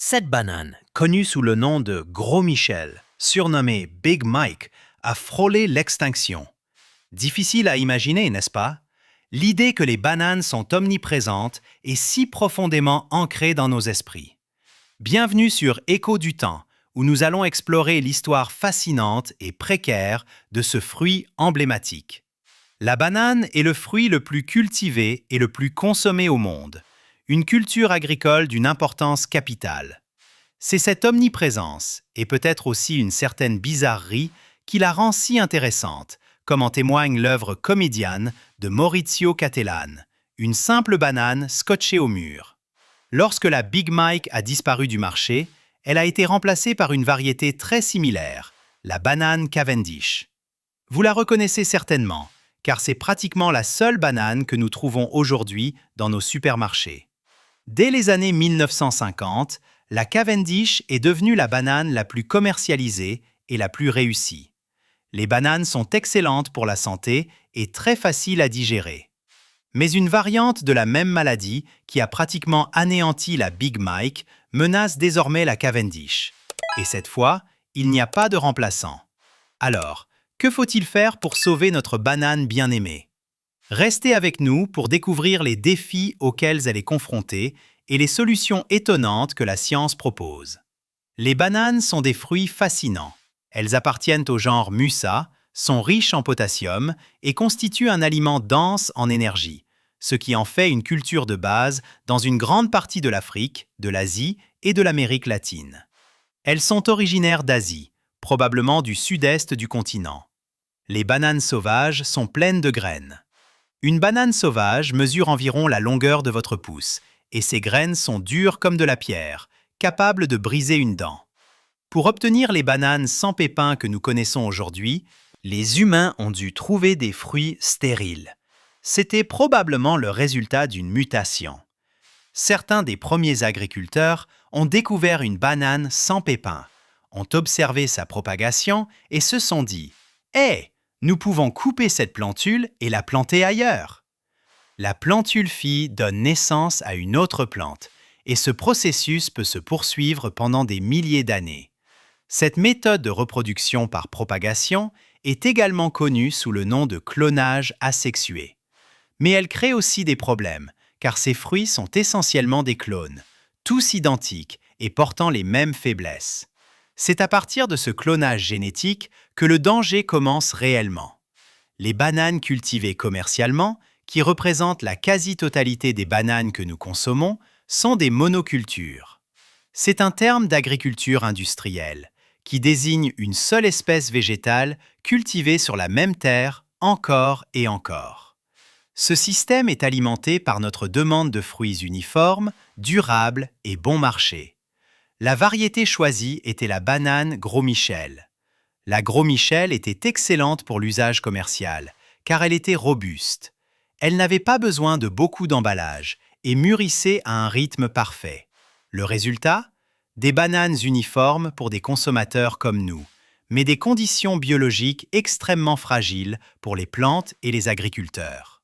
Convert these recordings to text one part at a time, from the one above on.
Cette banane, connue sous le nom de Gros Michel, surnommée Big Mike, a frôlé l'extinction. Difficile à imaginer, n'est-ce pas? L'idée que les bananes sont omniprésentes est si profondément ancrée dans nos esprits. Bienvenue sur Écho du temps, où nous allons explorer l'histoire fascinante et précaire de ce fruit emblématique. La banane est le fruit le plus cultivé et le plus consommé au monde, une culture agricole d'une importance capitale. C'est cette omniprésence, et peut-être aussi une certaine bizarrerie, qui la rend si intéressante, comme en témoigne l'œuvre comédienne de Maurizio Cattelan, une simple banane scotchée au mur. Lorsque la Big Mike a disparu du marché, elle a été remplacée par une variété très similaire, la banane Cavendish. Vous la reconnaissez certainement, car c'est pratiquement la seule banane que nous trouvons aujourd'hui dans nos supermarchés. Dès les années 1950, la Cavendish est devenue la banane la plus commercialisée et la plus réussie. Les bananes sont excellentes pour la santé et très faciles à digérer. Mais une variante de la même maladie, qui a pratiquement anéanti la Big Mike, menace désormais la Cavendish. Et cette fois, il n'y a pas de remplaçant. Alors, que faut-il faire pour sauver notre banane bien-aimée? Restez avec nous pour découvrir les défis auxquels elle est confrontée et les solutions étonnantes que la science propose. Les bananes sont des fruits fascinants. Elles appartiennent au genre Musa, sont riches en potassium et constituent un aliment dense en énergie, ce qui en fait une culture de base dans une grande partie de l'Afrique, de l'Asie et de l'Amérique latine. Elles sont originaires d'Asie, probablement du sud-est du continent. Les bananes sauvages sont pleines de graines. Une banane sauvage mesure environ la longueur de votre pouce, et ses graines sont dures comme de la pierre, capables de briser une dent. Pour obtenir les bananes sans pépins que nous connaissons aujourd'hui, les humains ont dû trouver des fruits stériles. C'était probablement le résultat d'une mutation. Certains des premiers agriculteurs ont découvert une banane sans pépins, ont observé sa propagation et se sont dit « Hé, nous pouvons couper cette plantule et la planter ailleurs !» La plantule fille donne naissance à une autre plante, et ce processus peut se poursuivre pendant des milliers d'années. Cette méthode de reproduction par propagation est également connue sous le nom de clonage asexué. Mais elle crée aussi des problèmes, car ces fruits sont essentiellement des clones, tous identiques et portant les mêmes faiblesses. C'est à partir de ce clonage génétique que le danger commence réellement. Les bananes cultivées commercialement, qui représentent la quasi-totalité des bananes que nous consommons, sont des monocultures. C'est un terme d'agriculture industrielle, qui désigne une seule espèce végétale cultivée sur la même terre encore et encore. Ce système est alimenté par notre demande de fruits uniformes, durables et bon marché. La variété choisie était la banane Gros Michel. La Gros Michel était excellente pour l'usage commercial, car elle était robuste. Elle n'avait pas besoin de beaucoup d'emballage et mûrissait à un rythme parfait. Le résultat? Des bananes uniformes pour des consommateurs comme nous, mais des conditions biologiques extrêmement fragiles pour les plantes et les agriculteurs.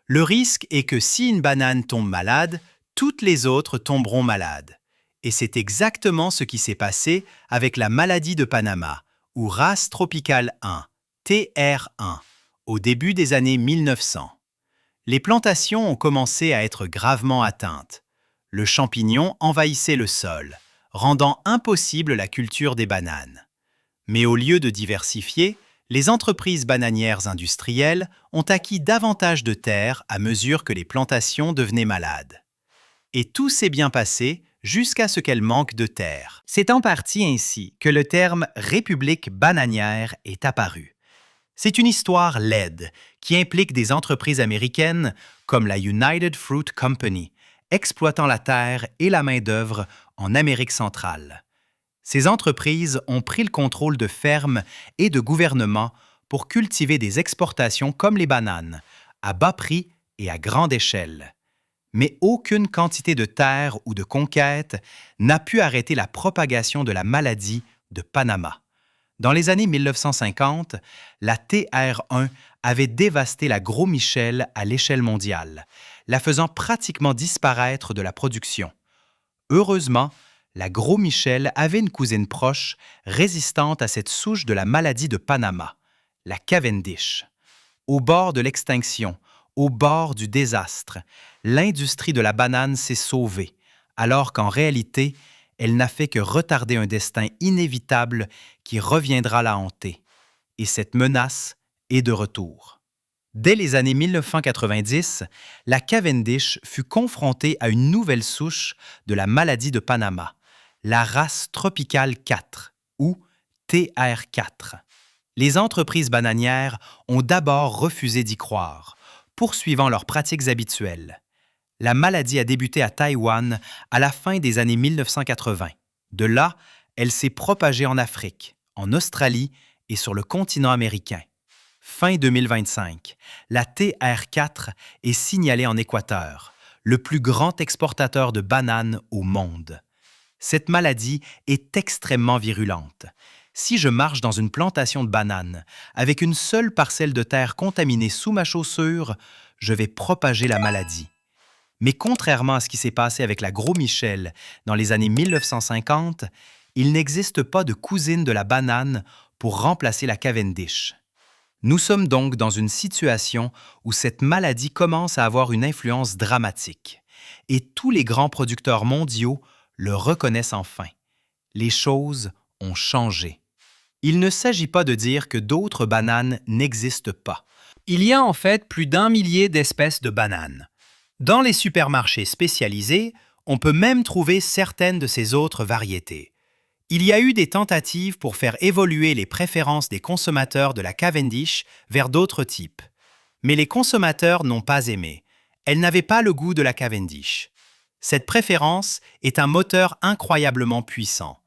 Le risque est que si une banane tombe malade, toutes les autres tomberont malades. Et c'est exactement ce qui s'est passé avec la maladie de Panama, ou race tropicale 1, TR1, au début des années 1900. Les plantations ont commencé à être gravement atteintes. Le champignon envahissait le sol, rendant impossible la culture des bananes. Mais au lieu de diversifier, les entreprises bananières industrielles ont acquis davantage de terres à mesure que les plantations devenaient malades. Et tout s'est bien passé jusqu'à ce qu'elles manquent de terre. C'est en partie ainsi que le terme « république bananière » est apparu. C'est une histoire laide qui implique des entreprises américaines comme la United Fruit Company, exploitant la terre et la main-d'œuvre en Amérique centrale. Ces entreprises ont pris le contrôle de fermes et de gouvernements pour cultiver des exportations comme les bananes, à bas prix et à grande échelle. Mais aucune quantité de terre ou de conquête n'a pu arrêter la propagation de la maladie de Panama. Dans les années 1950, la TR1 avait dévasté la Gros Michel à l'échelle mondiale, la faisant pratiquement disparaître de la production. Heureusement, La Gros Michel avait une cousine proche résistante à cette souche de la maladie de Panama, la Cavendish. Au bord de l'extinction, au bord du désastre, l'industrie de la banane s'est sauvée, alors qu'en réalité, elle n'a fait que retarder un destin inévitable qui reviendra la hanter. Et cette menace est de retour. Dès les années 1990, la Cavendish fut confrontée à une nouvelle souche de la maladie de Panama, la race tropicale 4, ou TR4. Les entreprises bananières ont d'abord refusé d'y croire, poursuivant leurs pratiques habituelles. La maladie a débuté à Taïwan à la fin des années 1980. De là, elle s'est propagée en Afrique, en Australie et sur le continent américain. Fin 2025, la TR4 est signalée en Équateur, le plus grand exportateur de bananes au monde. Cette maladie est extrêmement virulente. Si je marche dans une plantation de bananes avec une seule parcelle de terre contaminée sous ma chaussure, je vais propager la maladie. Mais contrairement à ce qui s'est passé avec la Gros Michel dans les années 1950, il n'existe pas de cousine de la banane pour remplacer la Cavendish. Nous sommes donc dans une situation où cette maladie commence à avoir une influence dramatique. Et tous les grands producteurs mondiaux le reconnaissent enfin. Les choses ont changé. Il ne s'agit pas de dire que d'autres bananes n'existent pas. Il y a en fait plus d'1 millier d'espèces de bananes. Dans les supermarchés spécialisés, on peut même trouver certaines de ces autres variétés. Il y a eu des tentatives pour faire évoluer les préférences des consommateurs de la Cavendish vers d'autres types. Mais les consommateurs n'ont pas aimé. Elles n'avaient pas le goût de la Cavendish. Cette préférence est un moteur incroyablement puissant.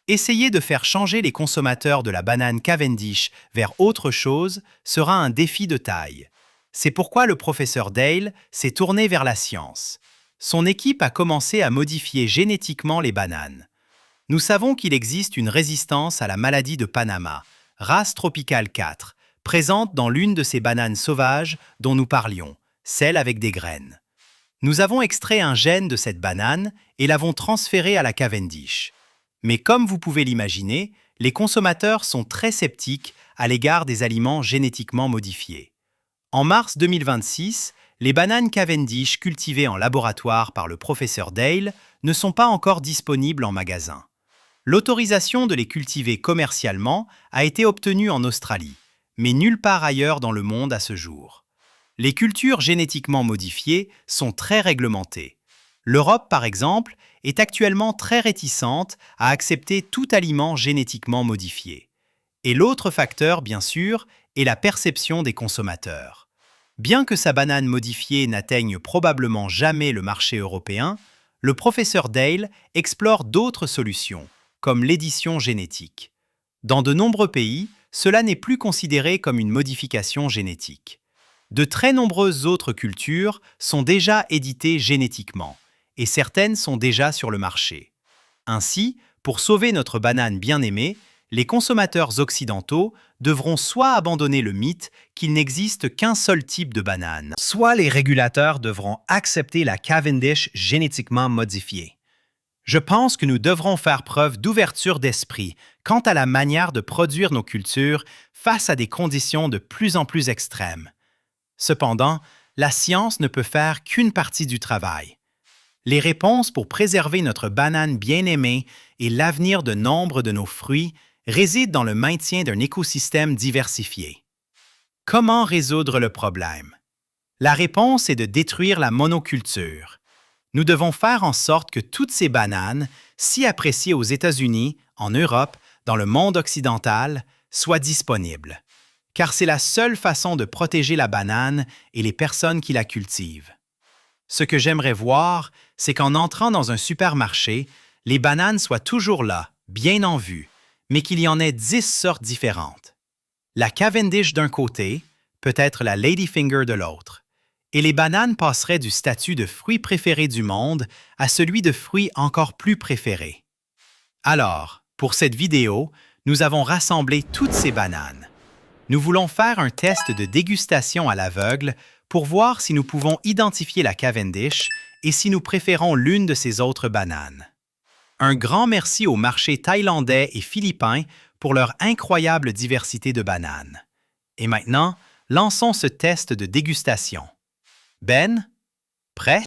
Essayer de faire changer les consommateurs de la banane Cavendish vers autre chose sera un défi de taille. C'est pourquoi le professeur Dale s'est tourné vers la science. Son équipe a commencé à modifier génétiquement les bananes. Nous savons qu'il existe une résistance à la maladie de Panama, race tropicale 4, présente dans l'une de ces bananes sauvages dont nous parlions, celle avec des graines. Nous avons extrait un gène de cette banane et l'avons transféré à la Cavendish. Mais comme vous pouvez l'imaginer, les consommateurs sont très sceptiques à l'égard des aliments génétiquement modifiés. En mars 2026, les bananes Cavendish cultivées en laboratoire par le professeur Dale ne sont pas encore disponibles en magasin. L'autorisation de les cultiver commercialement a été obtenue en Australie, mais nulle part ailleurs dans le monde à ce jour. Les cultures génétiquement modifiées sont très réglementées. L'Europe, par exemple, est actuellement très réticente à accepter tout aliment génétiquement modifié. Et l'autre facteur, bien sûr, est la perception des consommateurs. Bien que sa banane modifiée n'atteigne probablement jamais le marché européen, le professeur Dale explore d'autres solutions, comme l'édition génétique. Dans de nombreux pays, cela n'est plus considéré comme une modification génétique. De très nombreuses autres cultures sont déjà éditées génétiquement, et certaines sont déjà sur le marché. Ainsi, pour sauver notre banane bien-aimée, les consommateurs occidentaux devront soit abandonner le mythe qu'il n'existe qu'un seul type de banane, soit les régulateurs devront accepter la Cavendish génétiquement modifiée. Je pense que nous devrons faire preuve d'ouverture d'esprit quant à la manière de produire nos cultures face à des conditions de plus en plus extrêmes. Cependant, la science ne peut faire qu'une partie du travail. Les réponses pour préserver notre banane bien-aimée et l'avenir de nombre de nos fruits résident dans le maintien d'un écosystème diversifié. Comment résoudre le problème? La réponse est de détruire la monoculture. Nous devons faire en sorte que toutes ces bananes, si appréciées aux États-Unis, en Europe, dans le monde occidental, soient disponibles. Car c'est la seule façon de protéger la banane et les personnes qui la cultivent. Ce que j'aimerais voir, c'est qu'en entrant dans un supermarché, les bananes soient toujours là, bien en vue, mais qu'il y en ait 10 sortes différentes. La Cavendish d'un côté, peut-être la Ladyfinger de l'autre. Et les bananes passeraient du statut de fruit préféré du monde à celui de fruit encore plus préféré. Alors, pour cette vidéo, nous avons rassemblé toutes ces bananes. Nous voulons faire un test de dégustation à l'aveugle pour voir si nous pouvons identifier la Cavendish et si nous préférons l'une de ces autres bananes. Un grand merci aux marchés thaïlandais et philippins pour leur incroyable diversité de bananes. Et maintenant, lançons ce test de dégustation. Ben, prêt?